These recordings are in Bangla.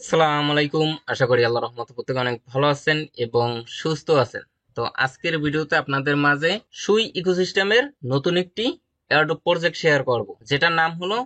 আসসালামু আলাইকুম। আশা করি আল্লাহর রহমতে প্রত্যেকে অনেক ভালো আছেন এবং সুস্থ আছেন। তো আজকের ভিডিওতে আপনাদের মাঝে সুই ইকোসিস্টেমের নতুন একটি এয়ারড্রপ প্রজেক্ট শেয়ার করব, যেটার নাম হলো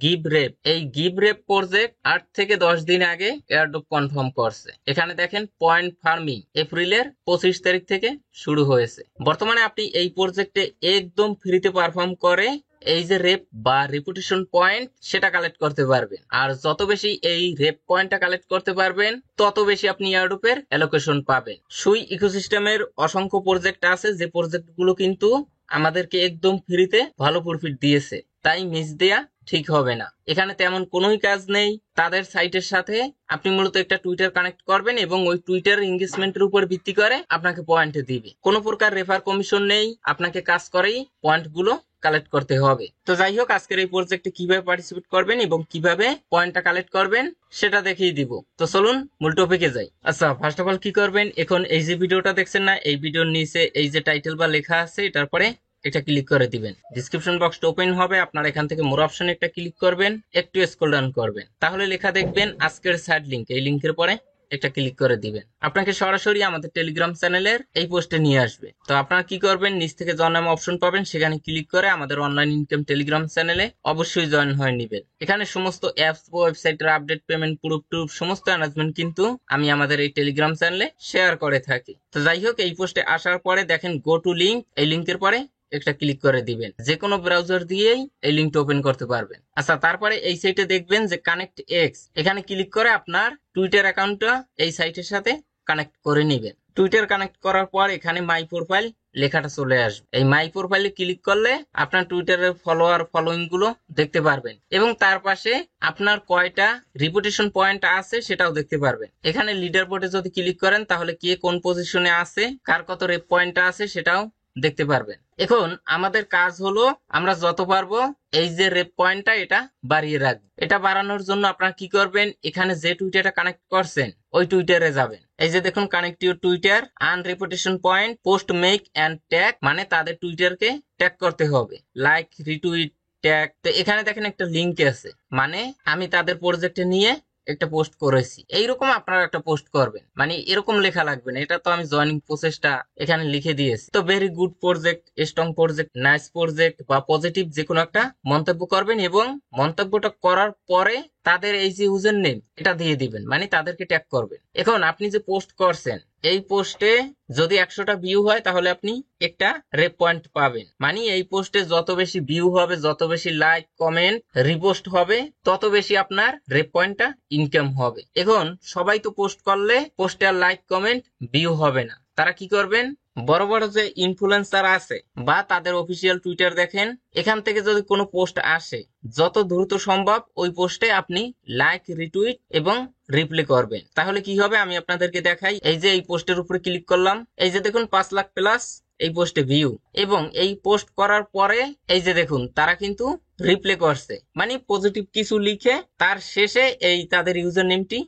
গিভরেপ। এই গিভরেপ প্রজেক্ট 8 থেকে 10 দিন আগে এয়ারড্রপ কনফার্ম করছে। এখানে দেখেন পয়েন্ট ফার্মিং এপ্রিলের 25 তারিখ থেকে শুরু হয়েছে। বর্তমানে আপনি এই প্রজেক্টে একদম ফ্রিতে পারফর্ম করে এই যে রেপ বা রেপুটেশন পয়েন্ট সেটা কালেক্ট করতে পারবেন। আর যত বেশি এই রেপ পয়েন্টটা কালেক্ট করতে পারবেন তত বেশি আপনি এয়ারড্রপের অ্যালোকেশন পাবেন। সুই ইকোসিস্টেমের অসংখ্য প্রজেক্ট আছে, যে প্রজেক্ট গুলো কিন্তু আমাদেরকে একদম ফ্রিতে ভালো প্রফিট দিয়েছে, তাই মিস দেয়া ঠিক হবে না। এখানে তেমন কোনোই কাজ নেই। তাদের সাইটের সাথে আপনি মূলত একটা টুইটার কানেক্ট করবেন এবং ওই টুইটার এঙ্গেজমেন্টের উপর ভিত্তি করে আপনাকে পয়েন্ট দিবে। কোনো প্রকার রেফার কমিশন নেই, আপনাকে কাজ করেই পয়েন্ট গুলো কালেক্ট করতে হবে। তো যাই হোক, আজকের এই প্রজেক্টে কিভাবে পার্টিসিপেট করবেন এবং কিভাবে পয়েন্টটা কালেক্ট করবেন সেটা দেখিয়ে দিব। তো চলুন মূল টপিকে যাই। আচ্ছা, ফার্স্ট অফ অল কি করবেন, এখন এই যে ভিডিওটা দেখছেন না, এই ভিডিওর নিচে এই যে টাইটেল বা লেখা আছে, এটার পরে এটা ক্লিক করে দিবেন। ডিসক্রিপশন বক্সটা ওপেন হবে, আপনারা এখান থেকে মোর অপশনে একটা ক্লিক করবেন, একটু স্ক্রল ডাউন করবেন, তাহলে লেখা দেখবেন আজকের সাইড লিংক। এই লিংকের পরে একটা ক্লিক করে দিবেন, আপনাকে সরাসরি আমাদের টেলিগ্রাম চ্যানেলের এই পোস্টে নিয়ে আসবে। তো আপনারা কি করবেন, নিচ থেকে জয়েন নামে অপশন পাবেন, সেখানে ক্লিক করে আমাদের অনলাইন ইনকাম টেলিগ্রাম চ্যানেলে অবশ্যই জয়েন হয়ে নেবেন। এখানে সমস্ত অ্যাপস ও ওয়েবসাইটের আপডেট, পেমেন্ট, প্রুফ টুফ সমস্ত অ্যানাউন্সমেন্ট কিন্তু আমি আমাদের এই টেলিগ্রাম চ্যানেলে শেয়ার করে থাকি। তো যাই হোক, এই পোস্টে আসার পরে দেখেন গো টু লিঙ্ক, এই লিঙ্কের পরে একটা ক্লিক করে দিবেন। যে কোনো ব্রাউজার দিয়েই এই লিঙ্কটা ওপেন করতে পারবেন। আচ্ছা, তারপরে এই সাইটে দেখবেন যে কানেক্ট এক্স, এখানে ক্লিক করে আপনার টুইটার অ্যাকাউন্টটা এই সাইটের সাথে কানেক্ট করে নেবেন। টুইটার কানেক্ট করার পর এখানে মাই প্রোফাইল লেখাটা চলে আসবে। এই মাই প্রোফাইলে ক্লিক করলে আপনার টুইটারের ফলোয়ার ফলোইং গুলো দেখতে পারবেন এবং তার পাশে আপনার কয়টা রিপুটেশন পয়েন্ট আছে সেটাও দেখতে পারবেন। এখানে লিডার বোর্ডে যদি ক্লিক করেন তাহলে কে কোন পজিশনে আছে, কার কত রেপ পয়েন্ট আছে সেটাও দেখতে পারবেন। এখন আমাদের কাজ হলো আমরা যত পারবো এই যে রেপ পয়েন্টটা এটা বাড়িয়ে রাখবো। এটা বাড়ানোর জন্য আপনারা কি করবেন, এখানে যে টুইটারটা কানেক্ট করছেন ওই টুইটারে যাবেন। এই যে দেখুন connect your Twitter on reputation point post make and tag, মানে তাদের টুইটারকে ট্যাগ করতে হবে, লাইক রিটুইট ট্যাগ। তো এখানে দেখেন একটা লিংক আছে, মানে আমি তাদের প্রজেক্টে নিয়ে একটা পোস্ট করেছি, এইরকম আপনারা একটা পোস্ট করবেন, মানে এরকম লেখা লাগবে না। এটা তো আমি জয়েনিং প্রসেসটা এখানে লিখে দিয়েছি। তো very good project, strong project, nice project বা পজিটিভ যে কোনো একটা মন্তব্য করবেন এবং মন্তব্যটা করার পরে তাদের এই যে ইউজার নেম এটা দিয়ে দিবেন, মানে তাদেরকে ট্যাগ করবেন। এখন আপনি যে পোস্ট করছেন এই পোস্টে যদি 100টা ভিউ হয় তাহলে আপনি একটা রেপ পয়েন্ট পাবেন। মানে এই পোস্টে যত বেশি ভিউ হবে, যত বেশি লাইক কমেন্ট রিপোস্ট হবে, তত বেশি আপনার রেপ পয়েন্টটা ইনকাম হবে। এখন সবাই তো পোস্ট করলে পোস্টে আর লাইক কমেন্ট ভিউ হবে না। তারা কি করবেন, বড় বড় যে ইনফ্লুয়েন্সার আছে বা তাদের অফিসিয়াল টুইটার দেখেন, এখান থেকে যদি কোনো পোস্ট আসে যত দ্রুত সম্ভব ওই পোস্টে আপনি লাইক রিটুইট এবং রিপ্লাই করবেন। তাহলে কি হবে আমি আপনাদেরকে দেখাই। এই যে এই পোস্টের উপরে ক্লিক করলাম, এই যে দেখুন 5 লাখ প্লাস এই পোস্টে ভিউ, এবং এই পোস্ট করার পরে এই যে দেখুন তারা কিন্তু রিপ্লাই করছে, মানে পজিটিভ কিছু লিখে তার শেষে এই তাদের ইউজার নেমটি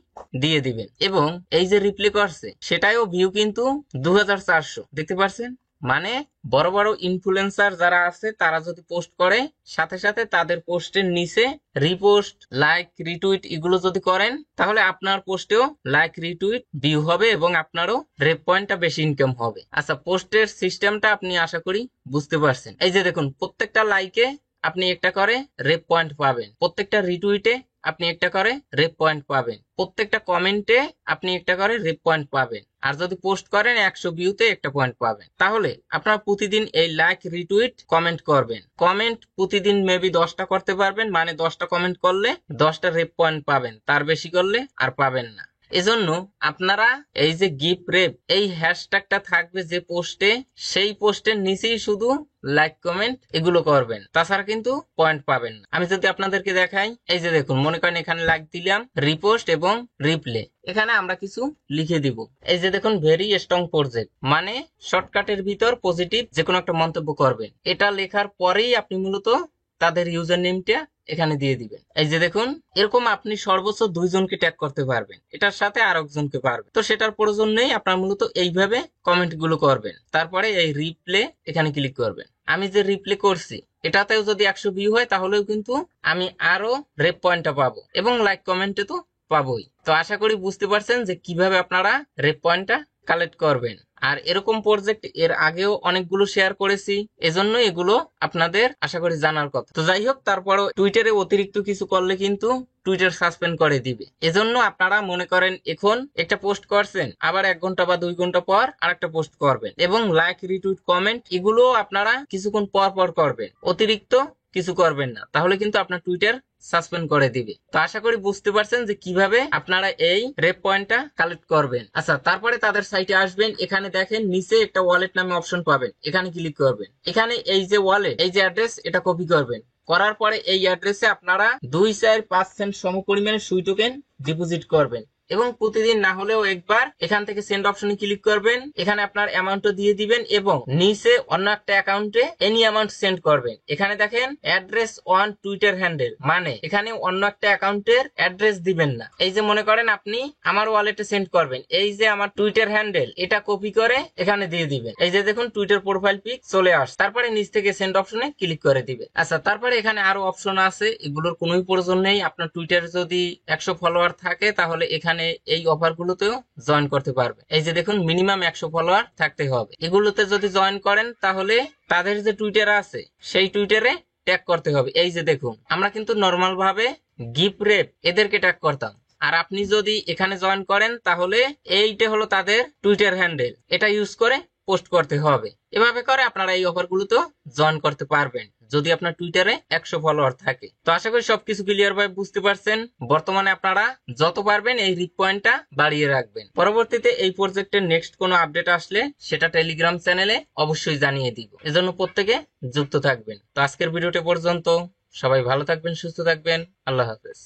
দিয়ে দিবেন এবং এই যে রিপ্লাই করছে সেটাও ভিউ কিন্তু 2400 দেখতে পাচ্ছেন। মানে বড় বড় ইনফ্লুয়েন্সার যারা আছে তারা যদি পোস্ট করে সাথে সাথে তাদের পোস্টের নিচে রিপোস্ট, লাইক, রিটুইট এগুলো যদি করেন তাহলে আপনার পোস্টেও লাইক, রিটুইট, ভিউ হবে এবং আপনারও রেপ পয়েন্টটা বেশি ইনকাম হবে। আচ্ছা, পোস্টের সিস্টেমটা আপনি আশা করি বুঝতে পারছেন। এই যে দেখুন প্রত্যেকটা লাইকে আপনি একটা করে রেপ পয়েন্ট পাবেন, প্রত্যেকটা রিটুইটে আপনি একটা করে রেপ পয়েন্ট পাবেন, প্রত্যেকটা কমেন্টে আপনি একটা করে রেপ পয়েন্ট পাবেন, আর যদি পোস্ট করেন 100 ভিউতে একটা পয়েন্ট পাবেন। তাহলে আপনারা প্রতিদিন এই লাইক, রিটুইট, কমেন্ট করবেন। কমেন্ট প্রতিদিন মেবি 10টা করতে পারবেন, মানে 10টা কমেন্ট করলে 10টা রেপ পয়েন্ট পাবেন, তার বেশি করলে আর পাবেন না। এজন্য আপনারা এই যে গিফট রেপ এই হ্যাশট্যাগটা থাকবে যে পোস্টে, সেই পোস্টের নিচেই শুধু লাইক কমেন্ট এগুলো করবেন, তাছাড়া কিন্তু পয়েন্ট পাবেন না। আমি যদি আপনাদেরকে দেখাই, এই যে দেখুন মনে করেন এখানে লাইক দিলাম, রিপোস্ট এবং রিপ্লে, এখানে আমরা কিছু লিখে দিব। এই যে দেখুন ভেরি স্ট্রং প্রজেক্ট, মানে শর্টকাটের ভিতর পজিটিভ যে কোনো একটা মন্তব্য করবেন। এটা লেখার পরেই আপনি মূলত তাদের ইউজার নেমটা এখানে দিয়ে দিবেন। এই যে দেখুন এরকম আপনি সর্বোচ্চ 2 জনকে ট্যাগ করতে পারবেন, এটার সাথে আর একজনকে পারবেন। তো সেটার প্রয়োজন নেই, আপনার মূলত এইভাবে কমেন্ট গুলো করবেন, তারপরে এই রিপ্লে এখানে ক্লিক করবেন। আমি যে রিপ্লে করছি এটাতেও যদি 100 ভিউ হয় তাহলেও কিন্তু আমি আরো রেপ পয়েন্টটা পাবো এবং লাইক কমেন্টে তো পাবোই। তো আশা করি বুঝতে পারছেন যে কিভাবে আপনারা রেপ পয়েন্টটা কালেক্ট করবেন। আর এরকম প্রজেক্ট এর আগেও অনেকগুলো শেয়ার করেছি, এজন্য এগুলো আপনাদের আশা করি জানার কথা। তো যাই হোক, তারপরও টুইটারে অতিরিক্ত কিছু করলে কিন্তু টুইটার সাসপেন্ড করে দিবে। এজন্য আপনারা মনে করেন এখন একটা পোস্ট করছেন, আবার 1 ঘন্টা বা 2 ঘন্টা পর আরেকটা পোস্ট করবেন, এবং লাইক, রিটুইট, কমেন্ট এগুলো আপনারা কিছুক্ষণ পর পর করবেন, অতিরিক্ত কিছু করবেন না, তাহলে কিন্তু আপনার টুইটার সাসপেন্ড করে দিবে। তো আশা করি বুঝতে পারছেন যে কিভাবে আপনারা এই রেপ পয়েন্টটা কালেক্ট করবেন। আচ্ছা, তারপরে তাদের সাইটে আসবেন, এখানে দেখেন নিচে একটা ওয়ালেট নামে অপশন পাবেন, এখানে ক্লিক করবেন। এখানে এই যে ওয়ালেট, এই যে অ্যাড্রেস, এটা কপি করবেন। করার পরে এই অ্যাড্রেসে আপনারা 2, 4, 5 সেন্ট সম পরিমাণে সুই টোকেন ডিপোজিট করবেন, এবং প্রতিদিন না হলেও একবার এখান থেকে সেন্ড অপশনে ক্লিক করবেন। এখানে আপনার অ্যামাউন্টটা দিয়ে দিবেন এবং নিচে অন্য একটা অ্যাকাউন্টে এনি অ্যামাউন্ট সেন্ড করবেন। এখানে দেখেন অ্যাড্রেস অন টুইটার হ্যান্ডেল, মানে এখানে অন্য একটা অ্যাকাউন্টের অ্যাড্রেস দিবেন না। এই যে মনে করেন আপনি আমার ওয়ালেটে সেন্ড করবেন, এই যে আমার টুইটার হ্যান্ডেল, এটা কপি করে এখানে দিয়ে দিবেন। এই যে দেখুন টুইটার প্রোফাইল পিক চলে আসে, তারপরে নিচ থেকে সেন্ড অপশনে ক্লিক করে দিবেন। আচ্ছা, তারপরে এখানে আরো অপশন আছে, এগুলোর কোনোই প্রয়োজন নেই। আপনার টুইটারে যদি 100 ফলোয়ার থাকে তাহলে এখানে এই অফার গুলোতেও জয়েন করতে পারবে। এই যে দেখুন মিনিমাম 100 ফলোয়ার থাকতে হবে। এগুলোতে যদি জয়েন করেন তাহলে তাদের যে টুইটার আছে সেই টুইটারে ট্যাগ করতে হবে। এই যে দেখুন আমরা কিন্তু নরমাল ভাবে গিফট রেপ এদেরকে ট্যাগ করতাম, আর আপনি যদি এখানে জয়েন করেন তাহলে এইটা হলো তাদের টুইটার হ্যান্ডেল, এটা ইউজ করে পোস্ট করতে হবে। এভাবে করে আপনারা এই অফারগুলোতেও জয়েন করতে পারবেন যদি আপনার টুইটারে 100 ফলোয়ার থাকে। তো আশা করি সবকিছু ক্লিয়ার ভাবে বুঝতে পারছেন। বর্তমানে আপনারা যত পারবেন এই রিপ পয়েন্টটা বাড়িয়ে রাখবেন। পরবর্তীতে এই প্রজেক্টের নেক্সট কোনো আপডেট আসলে সেটা টেলিগ্রাম চ্যানেলে অবশ্যই জানিয়ে দিব, এজন্য প্রত্যেকে যুক্ত থাকবেন। তো আজকের ভিডিওটা পর্যন্ত, সবাই ভালো থাকবেন, সুস্থ থাকবেন, আল্লাহ হাফেজ।